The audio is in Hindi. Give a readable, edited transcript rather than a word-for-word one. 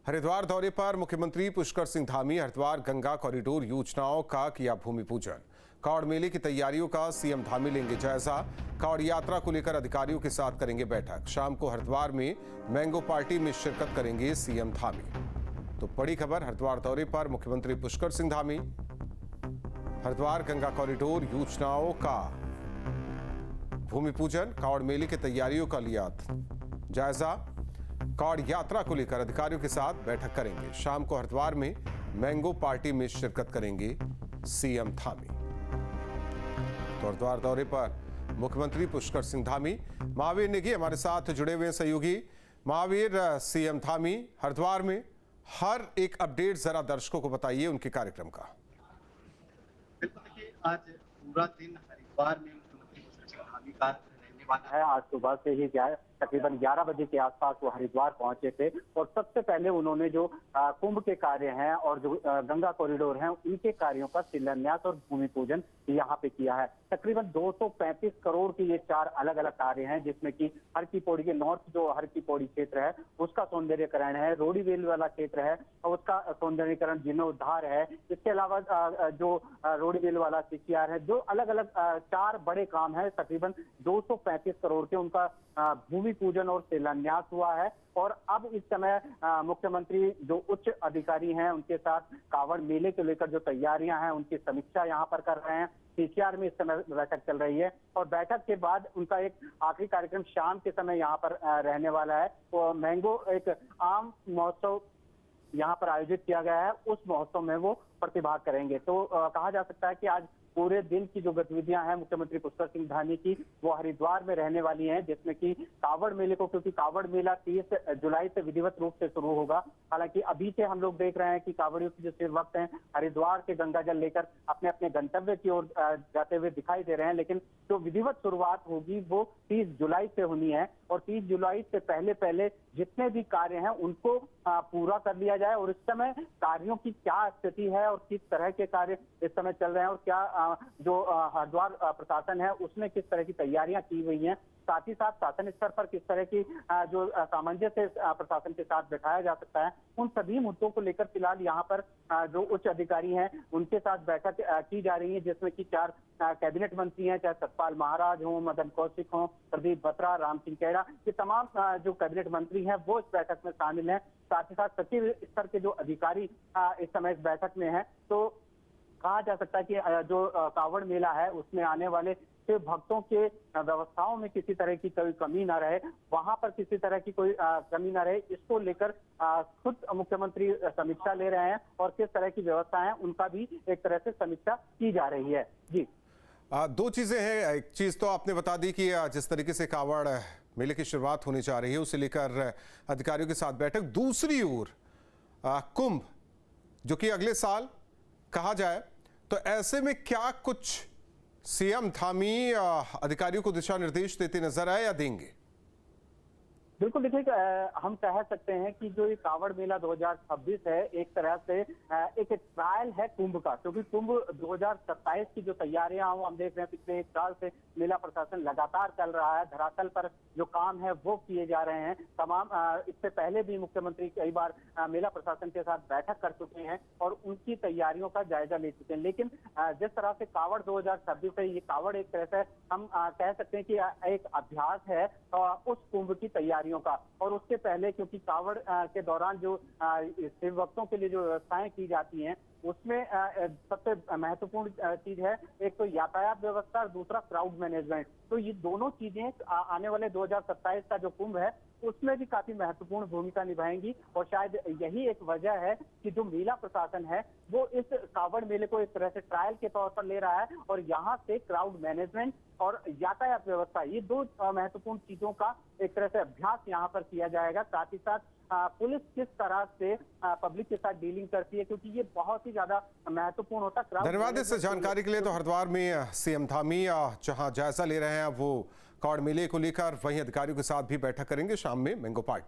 हरिद्वार दौरे पर मुख्यमंत्री पुष्कर सिंह धामी हरिद्वार गंगा कॉरिडोर योजनाओं का किया भूमि पूजन। कावड़ मेले की तैयारियों का सीएम धामी लेंगे जायजा। कावड़ यात्रा को लेकर अधिकारियों के साथ करेंगे बैठक। शाम को हरिद्वार में मैंगो पार्टी में शिरकत करेंगे सीएम धामी। तो बड़ी खबर, हरिद्वार दौरे पर मुख्यमंत्री पुष्कर सिंह धामी हरिद्वार गंगा कॉरिडोर योजनाओं का भूमि पूजन, कावड़ मेले की तैयारियों का लिया जायजा। कावड़ यात्रा को लेकर अधिकारियों के साथ बैठक करेंगे। शाम को हरिद्वार में मैंगो पार्टी में शिरकत करेंगे सीएम धामी। तो हरिद्वार दौरे पर मुख्यमंत्री पुष्कर सिंह धामी। महावीर नेगी हमारे साथ जुड़े हुए सहयोगी। महावीर, सीएम धामी हरिद्वार में हर एक अपडेट जरा दर्शकों को बताइए उनके कार्यक्रम का। बिल्कुल, देखिए आज पूरा दिन हरिद्वार में मुख्यमंत्री पुष्कर सिंह धामी का रहने वाला है। आज सुबह से ही क्या है, तकरीबन 11 बजे के आसपास वो हरिद्वार पहुंचे थे और सबसे पहले उन्होंने जो कुंभ के कार्य हैं और जो गंगा कॉरिडोर हैं उनके कार्यों का शिलान्यास और भूमि पूजन यहाँ पे किया है। तकरीबन 235 करोड़ के ये 4 अलग अलग कार्य हैं, जिसमें कि हर की पौड़ी के नॉर्थ जो हर की पौड़ी क्षेत्र है उसका सौंदर्यकरण है, रोडीवेल वाला क्षेत्र है और उसका सौंदर्यकरण जीर्णोद्धार है। इसके अलावा जो रोडीवेल वाला सीसीआर है, जो अलग अलग 4 बड़े काम है, तकरीबन 235 करोड़ के उनका भूमि पूजन और शिलान्यास हुआ है। और अब इस समय मुख्यमंत्री जो उच्च अधिकारी हैं उनके साथ कावड़ मेले को लेकर जो तैयारियां हैं उनकी समीक्षा यहाँ पर कर रहे हैं। सीसीआर में इस समय बैठक चल रही है और बैठक के बाद उनका एक आखिरी कार्यक्रम शाम के समय यहाँ पर रहने वाला है। तो मैंगो एक आम महोत्सव यहाँ पर आयोजित किया गया है, उस महोत्सव में वो प्रतिभाग करेंगे। तो कहा जा सकता है कि आज पूरे दिन की जो गतिविधियां हैं मुख्यमंत्री पुष्कर सिंह धामी की, वो हरिद्वार में रहने वाली हैं, जिसमें कि कावड़ मेले को, क्योंकि कावड़ मेला 30 जुलाई से विधिवत रूप से शुरू होगा। हालांकि अभी से हम लोग देख रहे हैं कि कावड़ियों की जो सेवक हैं हरिद्वार से गंगा जल लेकर अपने अपने गंतव्य की ओर जाते हुए दिखाई दे रहे हैं, लेकिन जो विधिवत शुरुआत होगी वो 30 जुलाई से होनी है और 30 जुलाई से पहले पहले जितने भी कार्य हैं उनको पूरा कर लिया जाए। और इस समय कार्यों की क्या स्थिति है और किस तरह के कार्य इस समय चल रहे हैं और क्या जो हरिद्वार प्रशासन है उसने किस तरह की तैयारियां की हुई हैं, साथ ही साथ शासन स्तर पर किस तरह की जो सामंजस्य प्रशासन के साथ बैठाया जा सकता है, उन सभी मुद्दों को लेकर फिलहाल यहाँ पर जो उच्च अधिकारी हैं उनके साथ बैठक की जा रही है, जिसमें कि 4 कैबिनेट मंत्री हैं, चाहे सतपाल महाराज हों, मदन कौशिक हों, प्रदीप बत्रा, राम सिंह खेड़ा, ये तमाम जो कैबिनेट मंत्री हैं वो इस बैठक में शामिल हैं। साथ ही साथ सचिव स्तर के जो अधिकारी इस समय इस बैठक में हैं। तो कहा जा सकता है कि जो कावड़ मेला है उसमें आने वाले शिव भक्तों के व्यवस्थाओं में किसी तरह की कोई कमी ना रहे, वहां पर किसी तरह की कोई कमी ना रहे, इसको लेकर खुद मुख्यमंत्री समीक्षा ले रहे हैं और किस तरह की व्यवस्था है उनका भी एक तरह से समीक्षा की जा रही है। जी, 2 चीजें हैं। एक चीज तो आपने बता दी कि जिस तरीके से कावड़ मेले की शुरुआत होने जा रही है उसे लेकर अधिकारियों के साथ बैठक। दूसरी ओर कुंभ जो कि अगले साल कहा जाए, तो ऐसे में क्या कुछ सीएम धामी अधिकारियों को दिशा निर्देश देते नजर आए या देंगे? बिल्कुल, देखिए हम कह सकते हैं कि जो ये कावड़ मेला 2026 है एक तरह से एक ट्रायल है कुंभ का, क्योंकि कुंभ 2027 की जो तैयारियां हम देख रहे हैं पिछले 1 साल से मेला प्रशासन लगातार चल रहा है, धरातल पर जो काम है वो किए जा रहे हैं। तमाम इससे पहले भी मुख्यमंत्री कई बार मेला प्रशासन के साथ बैठक कर चुके हैं और उनकी तैयारियों का जायजा ले चुके हैं। लेकिन जिस तरह से कावड़ 2026 है, ये कावड़ एक तरह से हम कह सकते हैं कि एक अभ्यास है उस कुंभ की तैयारियों का। और उसके पहले क्योंकि कावड़ के दौरान जो शिव भक्तों के लिए जो व्यवस्थाएं की जाती हैं उसमें सबसे महत्वपूर्ण चीज है एक तो यातायात व्यवस्था और दूसरा क्राउड मैनेजमेंट। तो ये दोनों चीजें आने वाले 2027 का जो कुंभ है उसमें भी काफी महत्वपूर्ण भूमिका निभाएंगी। और शायद यही एक वजह है कि जो मेला प्रशासन है वो इस कावड़ मेले को एक तरह से ट्रायल के तौर पर ले रहा है और यहाँ से क्राउड मैनेजमेंट और यातायात व्यवस्था, ये 2 महत्वपूर्ण चीजों का एक तरह से अभ्यास यहाँ पर किया जाएगा। साथ ही साथ पुलिस किस तरह से पब्लिक के साथ डीलिंग करती है, क्योंकि ये बहुत ही ज्यादा महत्वपूर्ण होता है। धन्यवाद इस जानकारी के लिए। तो हरिद्वार में सीएम धामी जहां जायजा ले रहे हैं वो कावड़ मेले को लेकर, वहीं अधिकारियों के साथ भी बैठक करेंगे। शाम में मैंगो पार्टी